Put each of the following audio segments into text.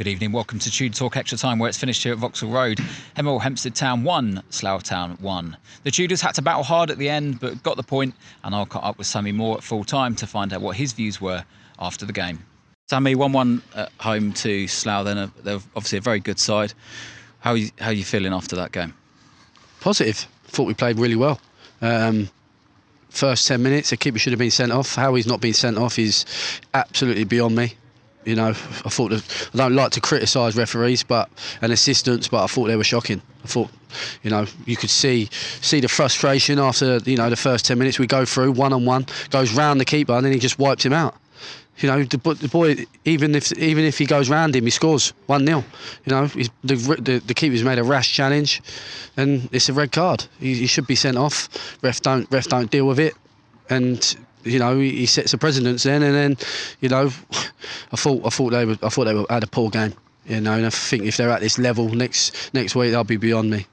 Good evening, welcome to Tudor Talk Extra Time, where it's finished here at Vauxhall Road. Hemel Hempstead Town 1, Slough Town 1. The Tudors had to battle hard at the end, but got the point, and I'll caught up with Sammy Moore at full time to find out what his views were after the game. Sammy, 1-1 at home to Slough, then they're obviously a very good side. How are you feeling after that game? Positive. Thought we played really well. First 10 minutes, the keeper should have been sent off. How he's not been sent off is absolutely beyond me. You know, I don't like to criticise referees and assistants, but I thought they were shocking. I thought, you could see the frustration after, the first 10 minutes. We go through one-on-one, goes round the keeper, and then he just wiped him out. The boy, even if he goes round him, he scores 1-0. The keeper's made a rash challenge, and it's a red card. He should be sent off. Ref don't deal with it, and he sets a precedence then. And then, I thought they had a poor game. And I think if they're at this level next week, they'll be beyond me.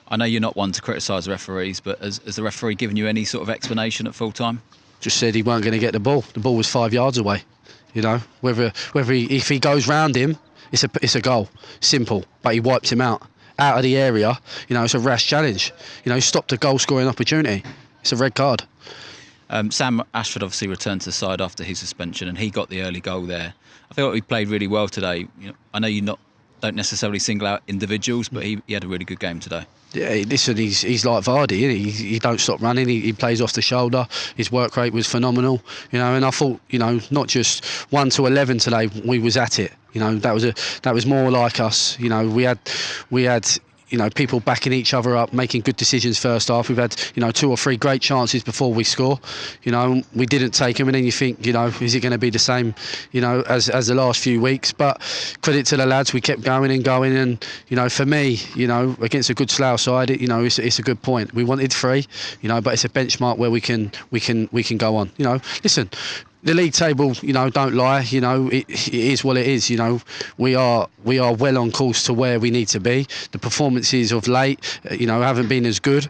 I know you're not one to criticise referees, but has the referee given you any sort of explanation at full time? Just said he weren't going to get the ball. The ball was 5 yards away. If he goes round him, it's a goal. Simple. But he wiped him out of the area. It's a rash challenge. Stopped a goal scoring opportunity. It's a red card. Sam Ashford obviously returned to the side after his suspension, and he got the early goal there. I feel like he played really well today. I know don't necessarily single out individuals, but he had a really good game today. Yeah, listen, he's like Vardy, isn't he? He don't stop running. He plays off the shoulder. His work rate was phenomenal. And I thought, not just 1 to 11 today, we was at it. That was more like us. We had people backing each other up, making good decisions first half. We've had, 2 or 3 great chances before we score. We didn't take them, and then you think, is it going to be the same, as the last few weeks? But credit to the lads, we kept going, and for me, against a good Slough side, it's a good point. We wanted 3, but it's a benchmark where we can go on. Listen. The league table, don't lie. It is what it is. We are well on course to where we need to be. The performances of late, haven't been as good.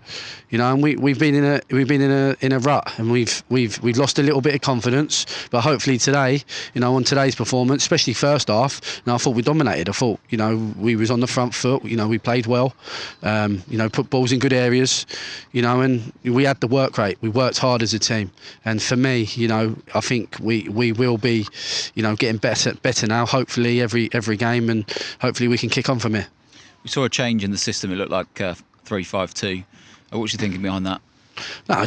And we've been in a rut, and we've lost a little bit of confidence. But hopefully today, on today's performance, especially first half, I thought we dominated. I thought, we was on the front foot. We played well. Put balls in good areas. And we had the work rate. We worked hard as a team. And for me, I think we will be, getting better now. Hopefully every game, and hopefully we can kick on from here. We saw a change in the system. It looked like 3-5-2. What was you thinking behind that? No, I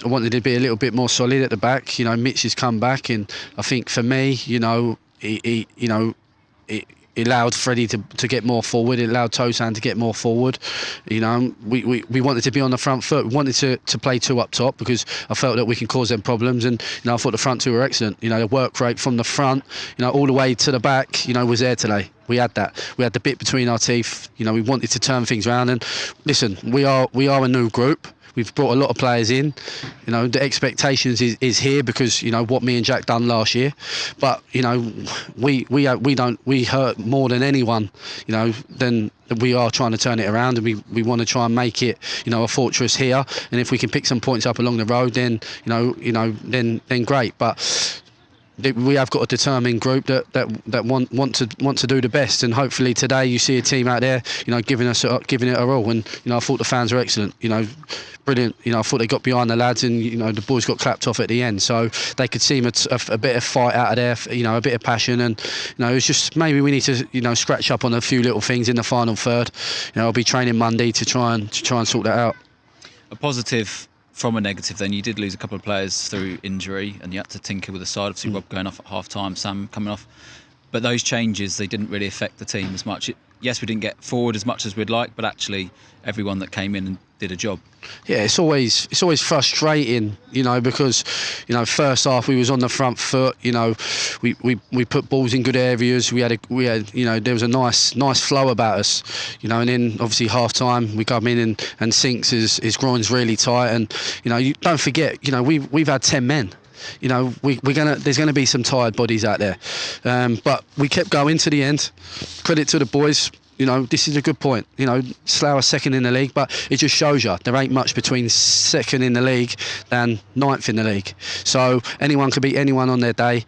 wanted to be a little bit more solid at the back. Mitch has come back, and I think for me, it allowed Freddie to get more forward. It allowed Tosan to get more forward. We wanted to be on the front foot. We wanted to play 2 up top, because I felt that we can cause them problems. And I thought the front 2 were excellent. The work rate from the front, all the way to the back, was there today. We had that. We had the bit between our teeth. We wanted to turn things around. And listen, we are a new group. We've brought a lot of players in. The expectations is here because what me and Jack done last year. But we hurt more than anyone. Than we are trying to turn it around, and we want to try and make it a fortress here. And if we can pick some points up along the road, then then great. But we have got a determined group that want to do the best, and hopefully today you see a team out there giving it a all. And I thought the fans were excellent, brilliant. I thought they got behind the lads, and the boys got clapped off at the end, so they could see a bit of fight out of there, a bit of passion. And it's just maybe we need to scratch up on a few little things in the final third. I'll be training Monday to try and sort that out. A positive from a negative, then, you did lose a couple of players through injury, and you had to tinker with the side. Obviously, Rob going off at half time, Sam coming off. But those changes, they didn't really affect the team as much. Yes, we didn't get forward as much as we'd like, but actually everyone that came in and did a job. Yeah, it's always frustrating, because first half we was on the front foot. We put balls in good areas. We had there was a nice flow about us. And then obviously half time we come in and Sinks his groin's really tight, and you don't forget, we've had 10 men. There's gonna be some tired bodies out there, but we kept going to the end. Credit to the boys. This is a good point. Slough are second in the league, but it just shows you there ain't much between second in the league than 9th in the league. So anyone could beat anyone on their day.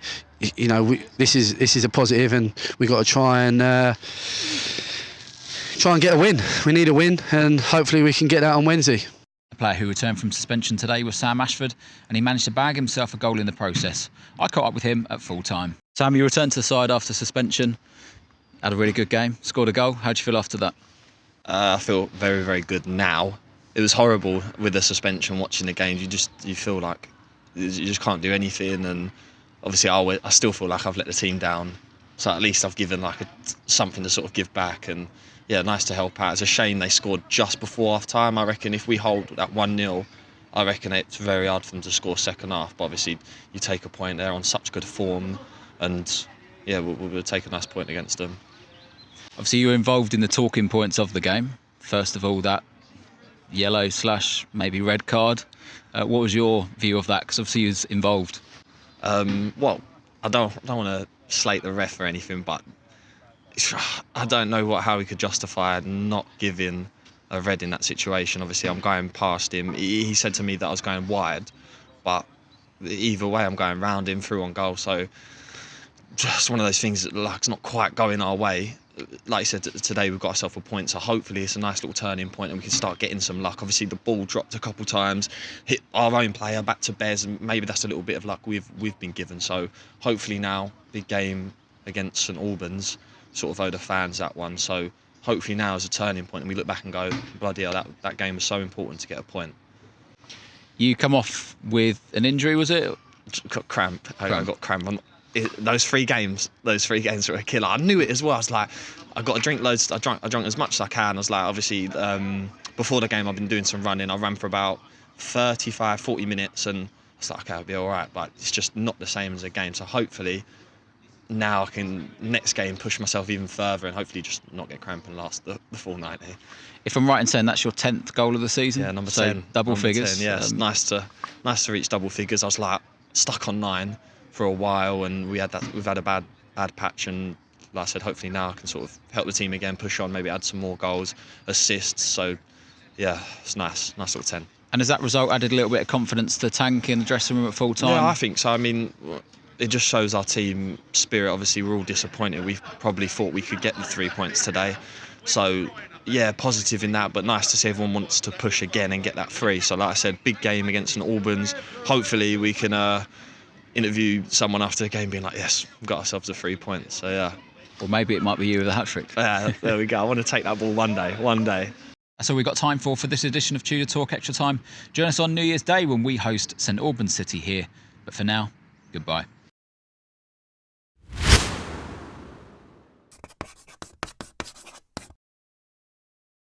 you know, this is a positive, and we've got to try and get a win. We need a win, and hopefully we can get that on Wednesday. A player who returned from suspension today was Sam Ashford, and he managed to bag himself a goal in the process. I caught up with him at full time. Sam, you returned to the side after suspension, had a really good game, scored a goal. How do you feel after that? I feel very, very good now. It was horrible with the suspension, watching the games. You feel like you just can't do anything, and obviously I still feel like I've let the team down. So at least I've given like something to sort of give back, and yeah, nice to help out. It's a shame they scored just before half time. I reckon if we hold that 1-0, I reckon it's very hard for them to score second half. But obviously you take a point, they're on such good form, and yeah, we'll take a nice point against them. Obviously you were involved in the talking points of the game. First of all, that yellow / maybe red card. What was your view of that? Because obviously you was involved. Well, I don't want to slate the ref or anything, but I don't know how we could justify not giving a red in that situation. Obviously, I'm going past him. He said to me that I was going wide, but either way, I'm going round him through on goal. So just one of those things that luck's not quite going our way. Like I said, today we've got ourselves a point, so hopefully it's a nice little turning point and we can start getting some luck. Obviously the ball dropped a couple times, hit our own player back to Bez, and maybe that's a little bit of luck we've been given. So hopefully now, big game against St Albans, sort of owe the fans that one. So hopefully now is a turning point and we look back and go, bloody hell, that game was so important to get a point. You come off with an injury, was it? Got cramp. I got cramp. Those three games were a killer. I knew it as well. I was like, I got to drink loads. I drank as much as I can. I was like, obviously, before the game, I've been doing some running. I ran for about 35, 40 minutes, and I was like, okay, I'll be all right. But it's just not the same as a game. So hopefully, now I can next game push myself even further and hopefully just not get cramp and last the full 90. If I'm right in saying that's your 10th goal of the season, yeah, number so 10, double number figures. 10, yeah, it's nice to reach double figures. I was like stuck on 9 for a while, and we've had a bad patch, and like I said, hopefully now I can sort of help the team again, push on, maybe add some more goals, assists. So yeah, it's nice little 10. And has that result added a little bit of confidence to Tank in the dressing room at full time? Yeah, I think so. I mean, it just shows our team spirit. Obviously, we're all disappointed. We probably thought we could get the 3 points today. So yeah, positive in that, but nice to see everyone wants to push again and get that 3. So like I said, big game against St Albans. Hopefully we can interview someone after the game being like, yes, we've got ourselves a 3 points. So yeah. Or maybe it might be you with a hat-trick. Yeah, there we go. I want to take that ball one day. That's all we've got time for this edition of Tudor Talk Extra Time. Join us on New Year's Day when we host St Albans City here. But for now, goodbye.